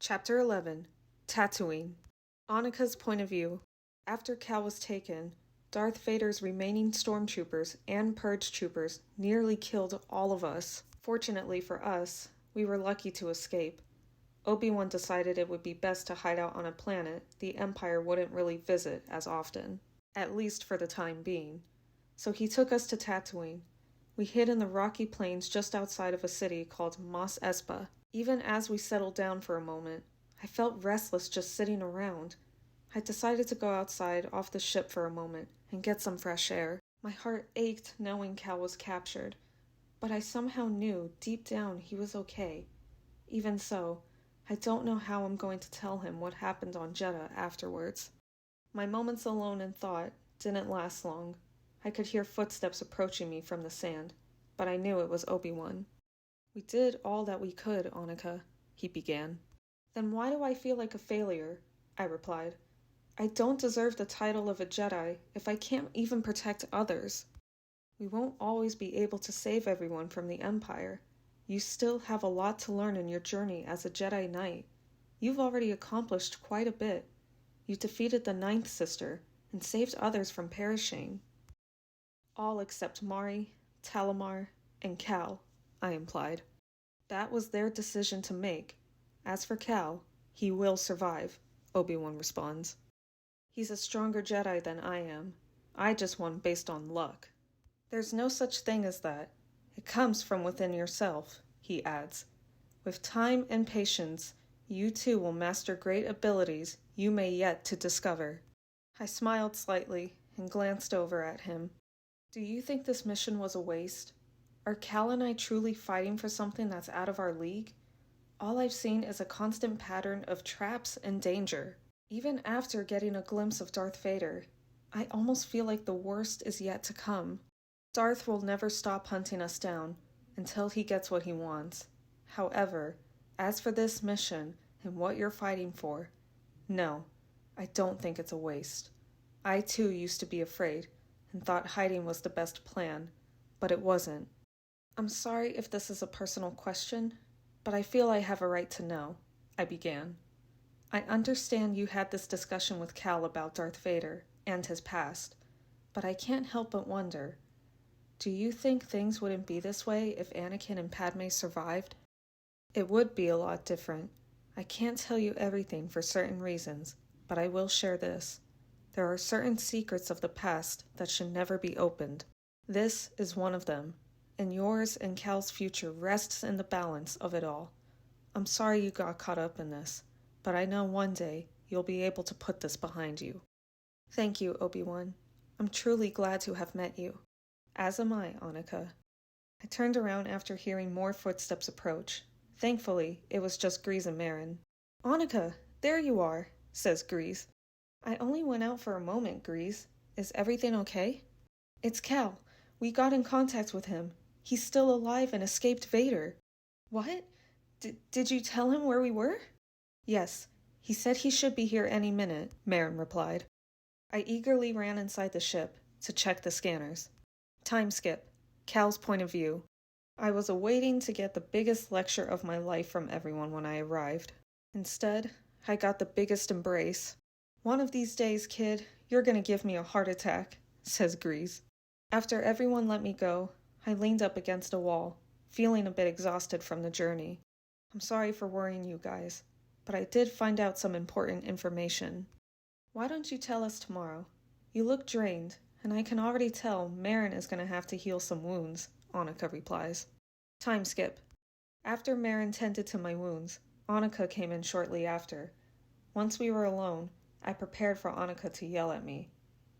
Chapter 11. Tatooine. Annika's point of view. After Cal was taken, Darth Vader's remaining stormtroopers and purge troopers nearly killed all of us. Fortunately for us, we were lucky to escape. Obi-Wan decided it would be best to hide out on a planet the Empire wouldn't really visit as often, at least for the time being. So he took us to Tatooine. We hid in the rocky plains just outside of a city called Mos Espa. Even as we settled down for a moment, I felt restless just sitting around. I decided to go outside off the ship for a moment and get some fresh air. My heart ached knowing Cal was captured, but I somehow knew deep down he was okay. Even so, I don't know how I'm going to tell him what happened on Jedha afterwards. My moments alone in thought didn't last long. I could hear footsteps approaching me from the sand, but I knew it was Obi-Wan. "We did all that we could, Annika," he began. "Then why do I feel like a failure?" I replied. "I don't deserve the title of a Jedi if I can't even protect others." "We won't always be able to save everyone from the Empire. You still have a lot to learn in your journey as a Jedi Knight. You've already accomplished quite a bit. You defeated the Ninth Sister and saved others from perishing." "All except Mari, Talamar, and Cal," I implied. "That was their decision to make. As for Cal, he will survive," Obi-Wan responds. "He's a stronger Jedi than I am. I just won based on luck." "There's no such thing as that. It comes from within yourself," he adds. "With time and patience, you too will master great abilities you may yet to discover." I smiled slightly and glanced over at him. "Do you think this mission was a waste? Are Cal and I truly fighting for something that's out of our league? All I've seen is a constant pattern of traps and danger. Even after getting a glimpse of Darth Vader, I almost feel like the worst is yet to come. Darth will never stop hunting us down until he gets what he wants. However, as for this mission and what you're fighting for, no, I don't think it's a waste. I too used to be afraid and thought hiding was the best plan, but it wasn't. I'm sorry if this is a personal question, but I feel I have a right to know," I began. "I understand you had this discussion with Cal about Darth Vader and his past, but I can't help but wonder, do you think things wouldn't be this way if Anakin and Padme survived?" "It would be a lot different. I can't tell you everything for certain reasons, but I will share this. There are certain secrets of the past that should never be opened. This is one of them, and yours and Cal's future rests in the balance of it all. I'm sorry you got caught up in this, but I know one day you'll be able to put this behind you." "Thank you, Obi-Wan. I'm truly glad to have met you." "As am I, Annika." I turned around after hearing more footsteps approach. Thankfully, it was just Grease and Marin. "Annika, there you are," says Grease. "I only went out for a moment, Grease. Is everything okay?" "It's Cal. We got in contact with him. He's still alive and escaped Vader." "What? Did you tell him where we were?" "Yes. He said he should be here any minute," Marin replied. I eagerly ran inside the ship to check the scanners. Time skip. Cal's point of view. I was awaiting to get the biggest lecture of my life from everyone when I arrived. Instead, I got the biggest embrace. "One of these days, kid, you're gonna give me a heart attack," says Grease. After everyone let me go, I leaned up against a wall, feeling a bit exhausted from the journey. "I'm sorry for worrying you guys, but I did find out some important information." "Why don't you tell us tomorrow? You look drained, and I can already tell Marin is going to have to heal some wounds," Annika replies. Time skip. After Marin tended to my wounds, Annika came in shortly after. Once we were alone, I prepared for Annika to yell at me,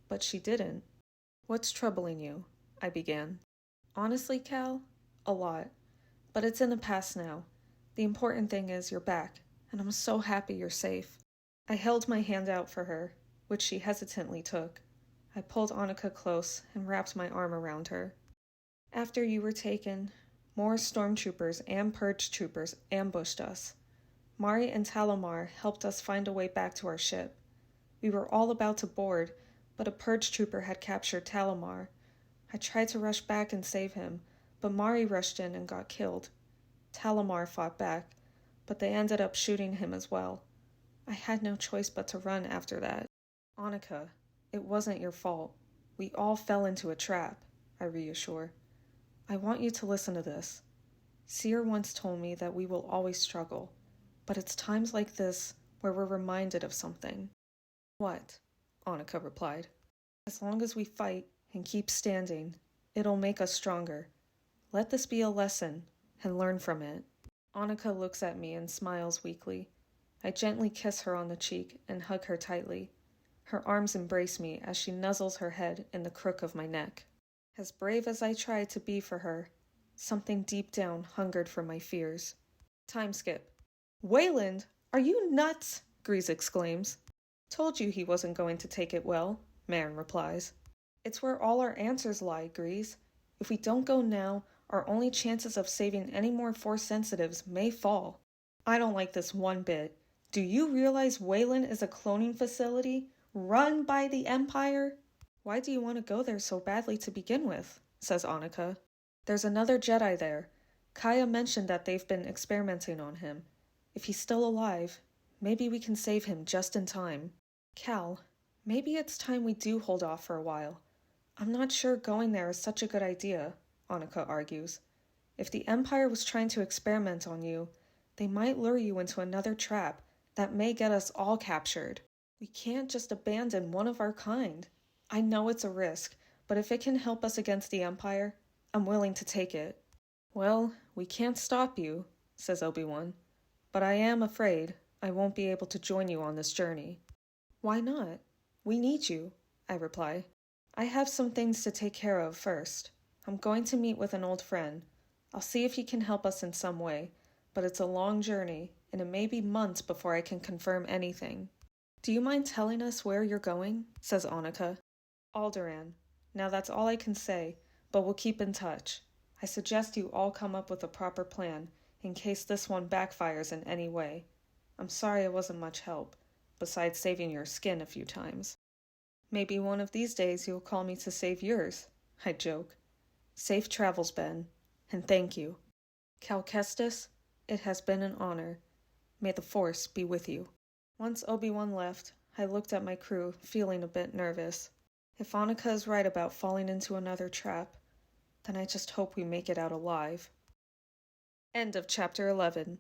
but she didn't. "What's troubling you?" I began. "Honestly, Cal, a lot. But it's in the past now. The important thing is you're back, and I'm so happy you're safe." I held my hand out for her, which she hesitantly took. I pulled Annika close and wrapped my arm around her. "After you were taken, more stormtroopers and purge troopers ambushed us. Mari and Talamar helped us find a way back to our ship. We were all about to board, but a purge trooper had captured Talamar. I tried to rush back and save him, but Mari rushed in and got killed. Talamar fought back, but they ended up shooting him as well. I had no choice but to run after that. Annika, it wasn't your fault. We all fell into a trap, I reassure. I want you to listen to this. Seer once told me that we will always struggle, but it's times like this where we're reminded of something. What? Annika replied. As long as we fight and keep standing, it'll make us stronger. Let this be a lesson and learn from it. Annika looks at me and smiles weakly. I gently kiss her on the cheek and hug her tightly. Her arms embrace me as she nuzzles her head in the crook of my neck. As brave as I tried to be for her, something deep down hungered for my fears. Time skip. Wayland, are you nuts? Grease exclaims. Told you he wasn't going to take it well, Marin replies. It's where all our answers lie, Grease. If we don't go now, our only chances of saving any more Force sensitives may fall. I don't like this one bit. Do you realize Wayland is a cloning facility run by the Empire? Why do you want to go there so badly to begin with? Says Annika. There's another Jedi there. Kaya mentioned that they've been experimenting on him. If he's still alive, maybe we can save him just in time. Cal, maybe it's time we do hold off for a while. I'm not sure going there is such a good idea, Annika argues. If the Empire was trying to experiment on you, they might lure you into another trap that may get us all captured. We can't just abandon one of our kind. I know it's a risk, but if it can help us against the Empire, I'm willing to take it. Well, we can't stop you, says Obi-Wan, but I am afraid I won't be able to join you on this journey. Why not? We need you, I reply. I have some things to take care of first. I'm going to meet with an old friend. I'll see if he can help us in some way, but it's a long journey, and it may be months before I can confirm anything. Do you mind telling us where you're going? Says Annika. Alderaan. Now that's all I can say, but we'll keep in touch. I suggest you all come up with a proper plan, in case this one backfires in any way. I'm sorry I wasn't much help, besides saving your skin a few times. Maybe one of these days you'll call me to save yours, I joke. Safe travels, Ben, and thank you. Cal Kestis, it has been an honor. May the Force be with you. Once Obi-Wan left, I looked at my crew, feeling a bit nervous. If Annika is right about falling into another trap, then I just hope we make it out alive. End of Chapter 11.